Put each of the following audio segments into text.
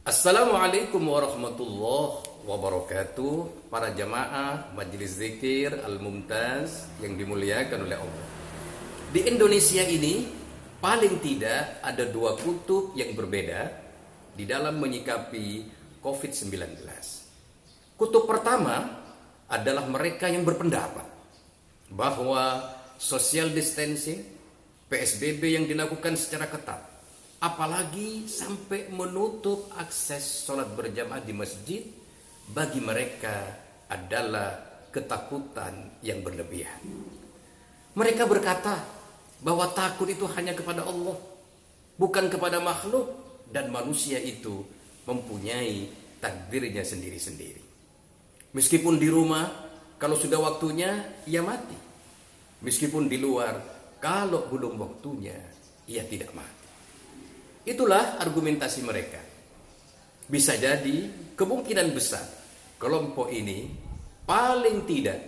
Assalamualaikum warahmatullahi wabarakatuh. Para jamaah Majelis Zikir Al-Mumtaz yang dimuliakan oleh Allah. Di Indonesia ini paling tidak ada dua kutub yang berbeda di dalam menyikapi COVID-19. Kutub pertama adalah mereka yang berpendapat bahwa social distancing, PSBB yang dilakukan secara ketat, apalagi sampai menutup akses sholat berjamaah di masjid, bagi mereka adalah ketakutan yang berlebihan. Mereka berkata bahwa takut itu hanya kepada Allah, bukan kepada makhluk, dan manusia itu mempunyai takdirnya sendiri-sendiri. Meskipun di rumah, kalau sudah waktunya, ia mati. Meskipun di luar, kalau belum waktunya, ia tidak mati. Itulah argumentasi mereka. Bisa jadi kemungkinan besar kelompok ini paling tidak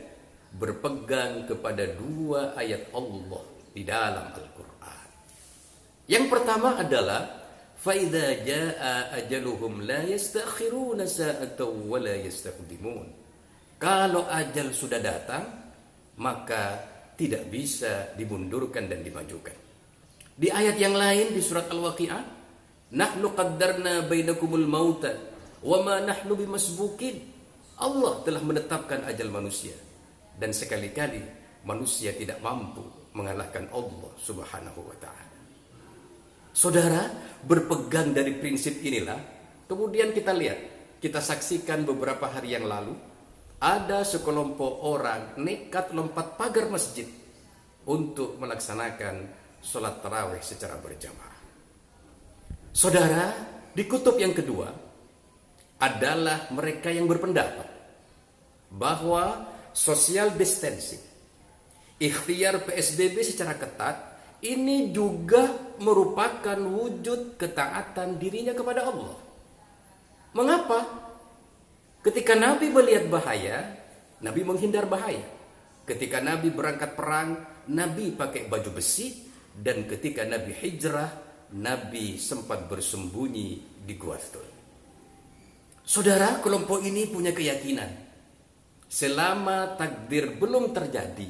berpegang kepada dua ayat Allah di dalam Al-Quran. Yang pertama adalah فَإِذَا جَاءَ أَجَلُهُمْ لَا يَسْتَأْخِرُونَ سَاعَةً وَلَا يَسْتَقْدِمُونَ. Kalau ajal sudah datang, maka tidak bisa dimundurkan dan dimajukan. Di ayat yang lain di surat Al-Waqi'ah, nahnu qaddarna bainakumul mauta wa ma nahnu bimasbukin. Allah telah menetapkan ajal manusia, dan sekali-kali manusia tidak mampu mengalahkan Allah Subhanahu wa taala. Saudara, berpegang dari prinsip inilah, kemudian kita lihat, kita saksikan beberapa hari yang lalu ada sekelompok orang nekat lompat pagar masjid untuk melaksanakan sholat tarawih secara berjamaah. Saudara, di kutub yang kedua adalah mereka yang berpendapat bahwa social distancing, ikhtiar PSBB secara ketat, ini juga merupakan wujud ketaatan dirinya kepada Allah. Mengapa? Ketika Nabi melihat bahaya, Nabi menghindar bahaya. Ketika Nabi berangkat perang, Nabi pakai baju besi. Dan ketika Nabi hijrah, Nabi sempat bersembunyi di Gua Thur. Saudara, kelompok ini punya keyakinan, selama takdir belum terjadi,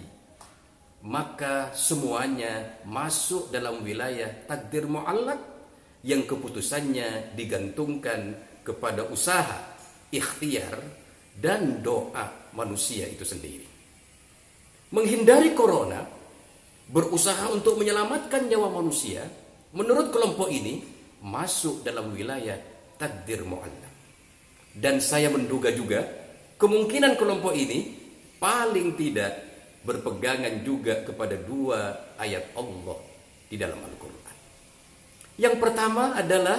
maka semuanya masuk dalam wilayah takdir mu'allaq yang keputusannya digantungkan kepada usaha, ikhtiar, dan doa manusia itu sendiri. Menghindari corona, berusaha untuk menyelamatkan nyawa manusia, menurut kelompok ini masuk dalam wilayah takdir mu'allaq. Dan saya menduga juga kemungkinan kelompok ini paling tidak berpegangan juga kepada dua ayat Allah di dalam Al-Quran. Yang pertama adalah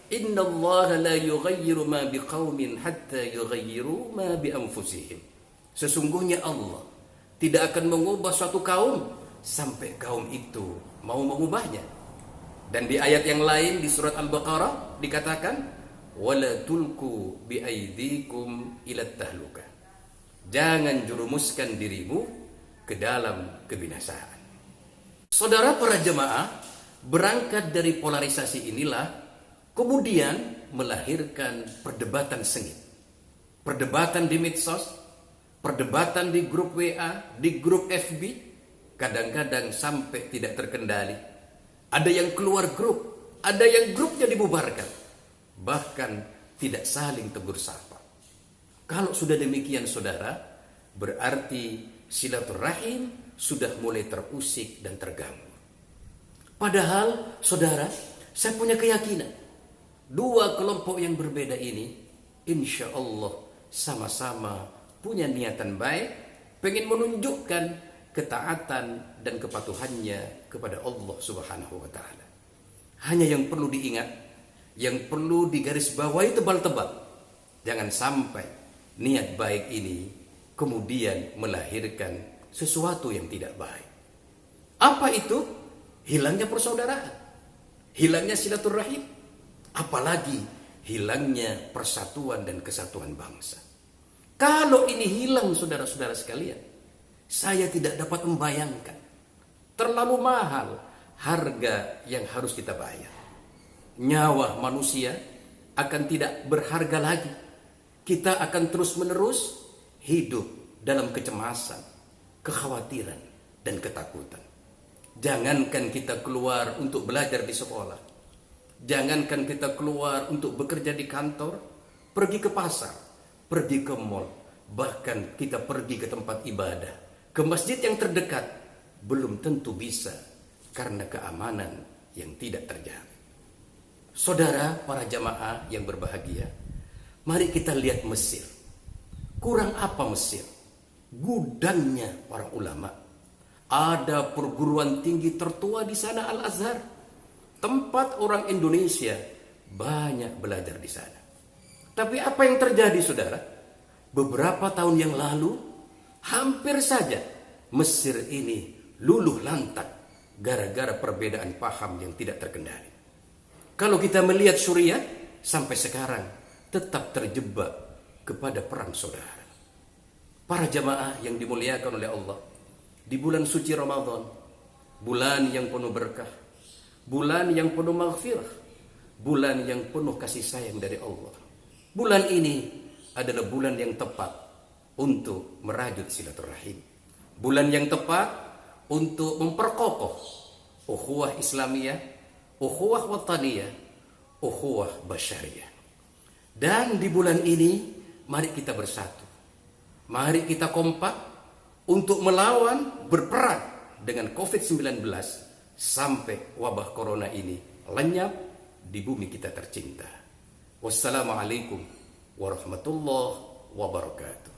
innallaha la yughayyiru ma biqaumin hatta yughayyiru ma bi anfusihim. Sesungguhnya Allah tidak akan mengubah suatu kaum sampai kaum itu mau mengubahnya. Dan di ayat yang lain di surat Al-Baqarah dikatakan wala tulku biaidikum ila tahluka. Jangan jurumuskan dirimu ke dalam kebinasaan. Saudara, para jemaah, berangkat dari polarisasi inilah kemudian melahirkan perdebatan sengit. Perdebatan di medsos, perdebatan di grup WA, di grup FB, kadang-kadang sampai tidak terkendali. Ada yang keluar grup, ada yang grupnya dibubarkan, bahkan tidak saling tegur sapa. Kalau sudah demikian, saudara, berarti silaturahim sudah mulai terusik dan terganggu. Padahal, saudara, saya punya keyakinan dua kelompok yang berbeda ini insya Allah sama-sama punya niatan baik, pengen menunjukkan ketaatan dan kepatuhannya kepada Allah Subhanahu wa taala. Hanya yang perlu diingat, yang perlu digarisbawahi tebal-tebal, jangan sampai niat baik ini kemudian melahirkan sesuatu yang tidak baik. Apa itu? Hilangnya persaudaraan, hilangnya silaturahim, apalagi hilangnya persatuan dan kesatuan bangsa. Kalau ini hilang, saudara-saudara sekalian, saya tidak dapat membayangkan terlalu mahal harga yang harus kita bayar. Nyawa manusia akan tidak berharga lagi. Kita akan terus-menerus hidup dalam kecemasan, kekhawatiran, dan ketakutan. Jangankan kita keluar untuk belajar di sekolah, jangankan kita keluar untuk bekerja di kantor, pergi ke pasar, pergi ke mall, bahkan kita pergi ke tempat ibadah, ke masjid yang terdekat, belum tentu bisa karena keamanan yang tidak terjamin. Saudara, para jamaah yang berbahagia, mari kita lihat Mesir. Kurang apa Mesir? Gudangnya para ulama. Ada perguruan tinggi tertua di sana, Al-Azhar. Tempat orang Indonesia banyak belajar di sana. Tapi apa yang terjadi, saudara? Beberapa tahun yang lalu, hampir saja Mesir ini luluh lantak gara-gara perbedaan paham yang tidak terkendali. Kalau kita melihat Suriah, sampai sekarang tetap terjebak kepada perang saudara. Para jamaah yang dimuliakan oleh Allah, di bulan suci Ramadan, bulan yang penuh berkah, bulan yang penuh maghfirah, bulan yang penuh kasih sayang dari Allah. Bulan ini adalah bulan yang tepat untuk merajut silaturahim. Bulan yang tepat untuk memperkokoh ukhuwah Islamiyah, ukhuwah wataniyah, ukhuwah basyariyah. Dan di bulan ini mari kita bersatu. Mari kita kompak untuk melawan, berperang dengan COVID-19 sampai wabah corona ini lenyap di bumi kita tercinta. Wassalamualaikum warahmatullahi wabarakatuh.